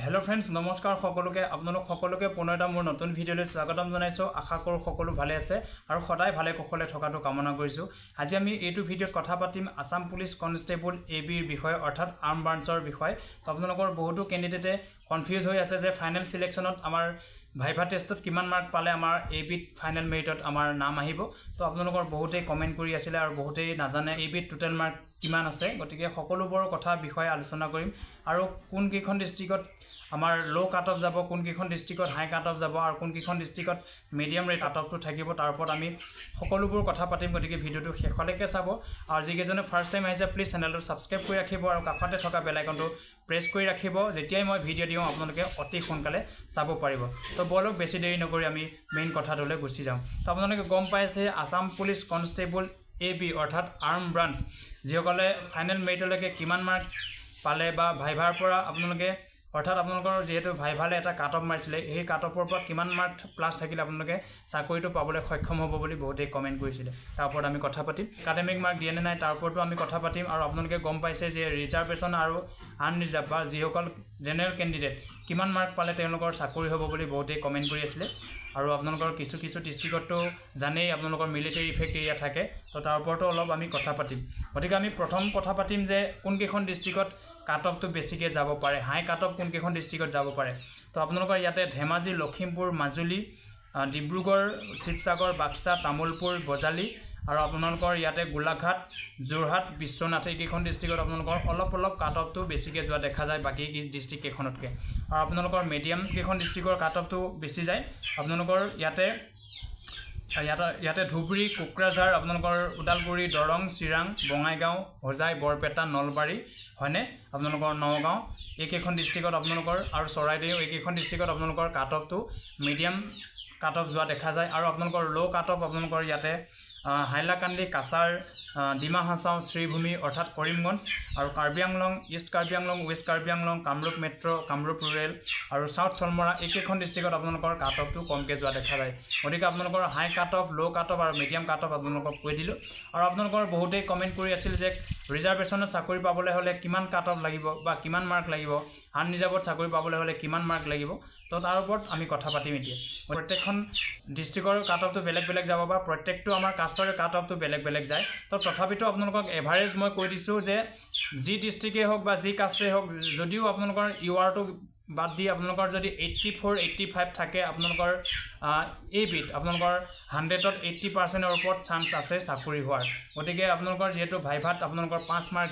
hello friends नमस्कार সকলোকে আপোনালোক সকলোকে পুনৰ এটা মোৰ নতুন ভিডিঅলৈ স্বাগতম জনাইছো আশা কৰো সকলো ভালে আছে আৰু সদায় ভালে কুশলে থকাটো কামনা কৰিছো আজি আমি এইটো ভিডিঅত কথা পাতিম আসাম পুলিচ কনষ্টেবল এবিৰ বিষয়ে অৰ্থাৎ আৰ্ম ব্ৰাঞ্চৰ বিষয়ে তো আপোনালোকৰ বহুতো ক্যান্ডিডেটে কনফিউজ হৈ আছে যে ফাইনাল সিলেকশনত আমাৰ ভাইভা টেষ্টত কিমান মাৰ্ক পালে আমাৰ এবিট ফাইনাল মেৰিটত আমাৰ নাম আহিব তো আপোনালোকৰ বহুতে কমেন্ট কৰি আছিল আৰু বহুতে নাজানে এবিট টোটাল মাৰ্ক কিমান আছে গতিকে সকলোবোৰ কথা বিষয়ে আলোচনা কৰিম আৰু কোন কিখন ডিস্ট্ৰিক্টত আমাৰ লো কাট অফ যাব কোন কিখন ডিস্ট্ৰিক্টত হাই কাট অফ যাব আৰু কোন কিখন ডিস্ট্ৰিক্টত মিডিয়াম ৰেট কাট অফটো থাকিব তাৰ ওপৰত আমি সকলোবোৰ কথা পাতিম গতিকে ভিডিওটো শেষলৈকে চাব আৰু যিকেজনে ফাৰ্স্ট টাইম আহিছে প্লিজ চেনেলটো সাবস্ক্ৰাইব কৰি ৰাখিব আৰু কাষতে থকা বেল আইকনটো প্ৰেছ কৰি ৰাখিব যেতিয়াই মই ভিডিও দিওঁ আপোনালোকে অতি সোনকালে চাব পাৰিব তো বলক বেছি দেৰি নকৰি আমি মেইন কথাটোলৈ গুচি যাওঁ তো আপোনালোকে গম পাইছে আসাম পুলিচ কনষ্টেবল এবি অৰ্থাৎ আৰ্ম ব্ৰাঞ্চ যিসকলে ফাইনেল মেৰিটলৈকে কিমান মাৰ্ক পালে বা ভাইভাৰ পৰা আপোনালোকে অৰ্থাৎ আপোনালোকৰ যেহেতু ভাইভালে এটা কাট অফ মাৰিছিলে এই কাট অফৰ পৰা কিমান মাৰ্ক প্লাস থাকিলে আপোনালোকে চাকৰিটো পাবলৈ সক্ষম হ'ব বুলি বহুতে কমেন্ট কৰিছিল তাৰ ওপৰত আমি কথা পাতিম একাডেমিক মাৰ্ক দিয়ে নাই তাৰ ওপৰতো আমি কথা পাতিম আৰু আপোনালোকে গম পাইছে যে ৰিজাৰ্ভেশন আৰু আনৰিজাৰ্ভ বা যিসকল জেনেৰেল ক্যান্ডিডেট কিমান মাৰ্ক পালে তেওঁলোকৰ চাকৰি হ'ব বুলি বহুতে কমেন্ট কৰি আছিল আৰু আপোনালোকৰ কিছু ডিস্ট্ৰিক্টটো জানেই আপোনালোকৰ মিলিটাৰী ইফেক্ট এৰিয়া থাকে তো তাৰ ওপৰতো অলপ আমি কথা পাতিম গতিকে আমি প্ৰথম কথা পাতিম যে কোন কিখন ডিস্ট্ৰিক্টত কাট অফটো বেছিকে যাব পাৰে হাই কাট অফ কোন কিখন ডিস্ট্ৰিক্টত যাব পাৰে তো আপোনালোকৰ ইয়াতে ধেমাজি লখিমপুৰ মাজুলী ডিব্ৰুগড় শিৱসাগৰ বাক্সা তামুলপুৰ বজালী আৰু আপোনালোকৰ ইয়াতে গোলাঘাট যোৰহাট বিশ্বনাথ এইকেইখন ডিস্ট্ৰিক্টত আপোনালোকৰ অলপ কাট অফটো বেছিকে যোৱা দেখা যায় বাকি ডিস্ট্ৰিক্ট কেখনতকে আৰু আপোনালোকৰ মিডিয়াম কেখন ডিস্ট্ৰিক্টৰ কাট অফটো বেছি যায় আপোনালোকৰ ইয়াতে ধুবুৰী কোকৰাঝাৰ আপোনালোকৰ উদালগুৰি দৰং চিৰাং বঙাইগাঁও হোজাই বৰপেটা নলবাৰী হয়নে আপোনালোকৰ নগাঁও এইকেখন ডিস্ট্ৰিক্টত আপোনালোকৰ আৰু চৰাইদেউ এইকেখন ডিস্ট্ৰিক্টত আপোনালোকৰ কাট অফটো মিডিয়াম কাট অফ যোৱা দেখা যায় আৰু আপোনালোকৰ লো কাট অফ আপোনালোকৰ ইয়াতে হাইলাকান্দি কাছাৰ ডিমা হাছাও শ্ৰীভূমি অৰ্থাৎ কৰিমগঞ্জ আৰু Karbi Anglong east Karbi Anglong west Karbi Anglong Kamrup metro Kamrup rural আৰু সাউথ চলমৰা এইকেখন ডিস্ট্ৰিক্টত আপোনালোকৰ কাট অফটো কমকে যোৱা দেখা যায় গতিকে আপোনালোকৰ হাই কাট অফ লো কাট অফ আৰু মিডিয়াম কাট অফ আপোনালোকক কৈ দিলো আৰু আপোনালোকৰ বহুতেই কমেন্ট কৰি আছিল যে ৰিজাৰ্ভেশনত চাকৰি পাবলৈ হলে কিমান কাট অফ লাগিব বা কিমান মাৰ্ক লাগিব আনৰিজাৰ্ভত চাকৰি পাবলৈ হলে কিমান মাৰ্ক লাগিব তো তাৰ ওপৰত আমি কথা পাতিম এতিয়া প্ৰত্যেকখন ডিস্ট্ৰিক্টৰ কাট অফটো বেলেগ যাব বা প্ৰত্যেকটো আমাৰ কাষ্টৰ কাট অফটো বেলেগ যায় তো তথাপিতো আপোনালোকক এভাৰেজ মই কৈ দিছো যে যি ডিস্ট্ৰিক্টে হওক বা যি কাষ্টে হওক যদিও আপোনালোকৰ ইউআৰটো বাদ দি আপোনালোকৰ যদি 84 85 থাকে আপোনালোকৰ এবিট আপোনালোকৰ 100ত 80% ওপৰত চান্স আছে চাকৰি হোৱাৰ গতিকে আপোনালোকৰ যেহেতু ভাইভাত আপোনালোকৰ 5 মাৰ্ক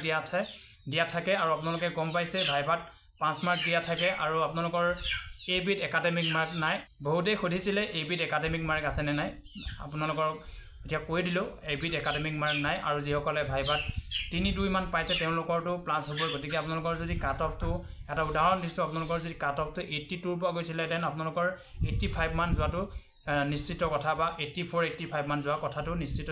দিয়া থাকে আৰু আপোনালোকে গম পাইছে ভাইভাত 5 মাৰ্ক দিয়া থাকে আৰু আপোনালোকৰ এবিট একাডেমিক মাৰ্ক নাই বহুতেই খুদিছিলে এবিট একাডেমিক মাৰ্ক আছে নে নাই আপোনালোকৰ এতিয়া কৈ দিলো এবিট একাডেমিক মাৰ্ক নাই আৰু যিসকলে ভাইভাত 3-2 মান পাইছে তেওঁলোকৰটো প্লাস হ'ব গতিকে আপোনালোকৰ যদি কাট অফটো এটা উদাহৰণ দিছো আপোনালোকৰ যদি কাট অফটো 82 পৰা গৈছিলে দেন আপোনালোকৰ 85 মান যোৱাটো নিশ্চিত কথা বা 84 85 মান যোৱা কথাটো নিশ্চিত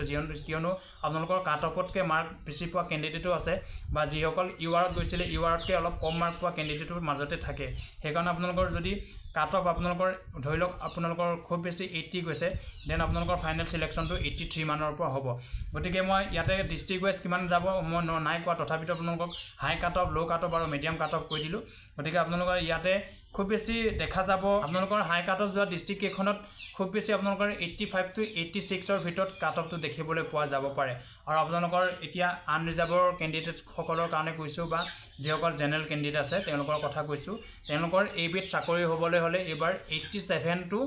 কিয়নো আপোনালোকৰ কাট অফতকে মাৰ্ক বেছি পোৱা ক্যান্ডিডেটও আছে বা যিসকল ইউআৰত গৈছিলে ইউআৰতকে অলপ কম মাৰ্ক পোৱা ক্যান্ডিডেটৰ মাজতে থাকে সেইকাৰণে আপোনালোকৰ যদি কাট অফ আপোনালোকৰ ধৰি লওক আপোনালোকৰ খুব বেছি 80 গৈছে দেন আপোনালোকৰ ফাইনেল সিলেকশনটো 83 মানৰ পৰা হ'ব গতিকে মই ইয়াতে ডিস্ট্ৰিক্ট ওয়াইজ কিমান যাব মই নাই কোৱা তথাপিতো আপোনালোকক হাই কাট অফ লো কাট অফ আৰু মিডিয়াম কাট অফ কৈ দিলো গতিকে আপোনালোকৰ ইয়াতে খুব বেছি দেখা যাব আপোনালোকৰ হাই কাট অফ যোৱা ডিস্ট্ৰিক্ট কেখনত খুব বেছি আপোনালোকৰ 85 to 86 ৰ ভিতৰত কাট অফটো দেখিবলৈ পোৱা যাব পাৰে আৰু আপোনালোকৰ এতিয়া আনৰিজাৰ্ভৰ ক্যান্ডিডেট সকলৰ কাৰণে কৈছো বা যিসকল জেনেৰেল ক্যান্ডিডেট আছে তেওঁলোকৰ কথা কৈছো তেওঁলোকৰ এবিট চাকৰি হ'বলৈ হলে এবাৰ 87 to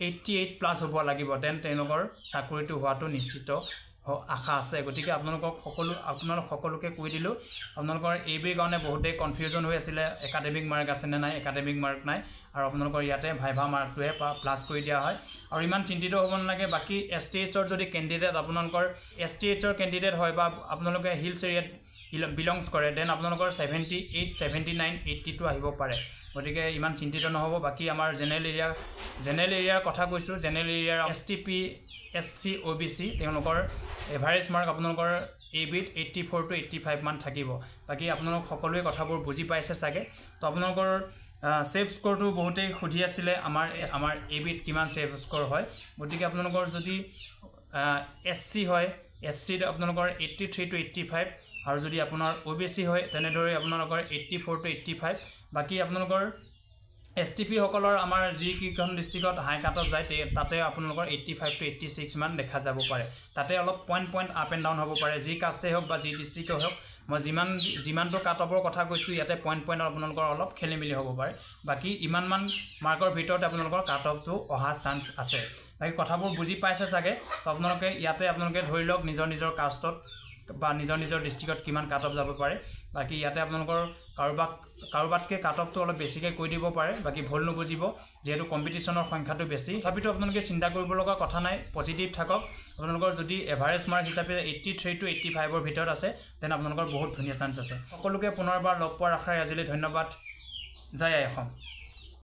88 প্লাস হ'ব লাগিব দেন তেওঁলোকৰ চাকৰিটো হোৱাটো নিশ্চিত আশা আছে গতিকে আপোনালোক সকলোকে কৈ দিলো আপোনালোকৰ এবিৰ কাৰণে বহুতে কনফিউজন হৈ আছিল একাডেমিক মাৰ্ক আছে নে নাই একাডেমিক মাৰ্ক নাই আৰু আপোনালোকৰ ইয়াতে ভাইভা মাৰ্কটোৱে প্লাস কৰি দিয়া হয় আৰু ইমান চিন্তিত হ'ব নালাগে বাকি এসটিএইচৰ যদি ক্যান্ডিডেট আপোনালোকৰ এসটিএইচৰ ক্যান্ডিডেট হয় বা আপোনালোকে হিলছ এৰিয়াত বিলংস কৰে দেন আপোনালোকৰ 78 79 82 আহিব পাৰে গতিকে ইমান চিন্তিত নহব বাকি আমাৰ জেনেৰেল এৰিয়াৰ কথা কৈছো জেনেৰেল এৰিয়াৰ এসটিপি এসসি ওবিসি তেওঁলোকৰ এভাৰেজ মাৰ্ক আপোনালোকৰ এবিট 84 to 85 মান থাকিব বাকি আপোনালোক সকলোৱে কথাবোৰ বুজি পাইছে সাগে তো আপোনালোকৰ সেভ স্কোৰটো বহুতেই খুদি আছিলে আমাৰ এবিট কিমান সেভ স্কোৰ হয় গতিকে আপোনালোকৰ যদি এসসি হয় এসসি আপোনালোকৰ 83 to 85 আৰু যদি আপোনাৰ ওবিসি হয় তেনে ধৰে আপোনালোকৰ 84 to 85 বাকি আপোনালোকৰ STP সকলৰ আমাৰ যিকেইখন ডিষ্ট্ৰিক্টত হাই কাট অফ যায় তাতে আপোনালোকৰ 85 to 86 মান দেখা যাব পাৰে তাতে অলপ পইণ্ট আপ এণ্ড ডাউন হ'ব পাৰে যি কাষ্টেই হওক বা যি ডিষ্ট্ৰিক্টেই হওক মই যিমানটো কাট অফৰ কথা কৈছোঁ ইয়াতে পইণ্ট আপোনালোকৰ অলপ খেলি মেলি হ'ব পাৰে বাকী ইমানমান মাৰ্কৰ ভিতৰত আপোনালোকৰ কাট অফটো অহা চান্স আছে বাকী কথাবোৰ বুজি পাইছে চাগে তো আপোনালোকে ইয়াতে আপোনালোকে ধৰি লওক নিজৰ কাষ্টত বা নিজৰ ডিষ্ট্ৰিক্টত কিমান কাট অফ যাব পাৰে বাকী ইয়াতে আপোনালোকৰ কাৰোবাতকৈ কাট অফটো অলপ বেছিকৈ কৈ দিব পাৰে বাকী ভুল নুবুজিব যিহেতু কম্পিটিশ্যনৰ সংখ্যাটো বেছি তথাপিতো আপোনালোকে চিন্তা কৰিব লগা কথা নাই পজিটিভ থাকক আপোনালোকৰ যদি এভাৰেজ মাৰ্ক হিচাপে 83 to 85ৰ ভিতৰত আছে তেনে আপোনালোকৰ বহুত ধুনীয়া চান্স আছে সকলোকে পুনৰবাৰ লগ পোৱাৰ আশাৰে আজিলৈ ধন্যবাদ জয় আই অসম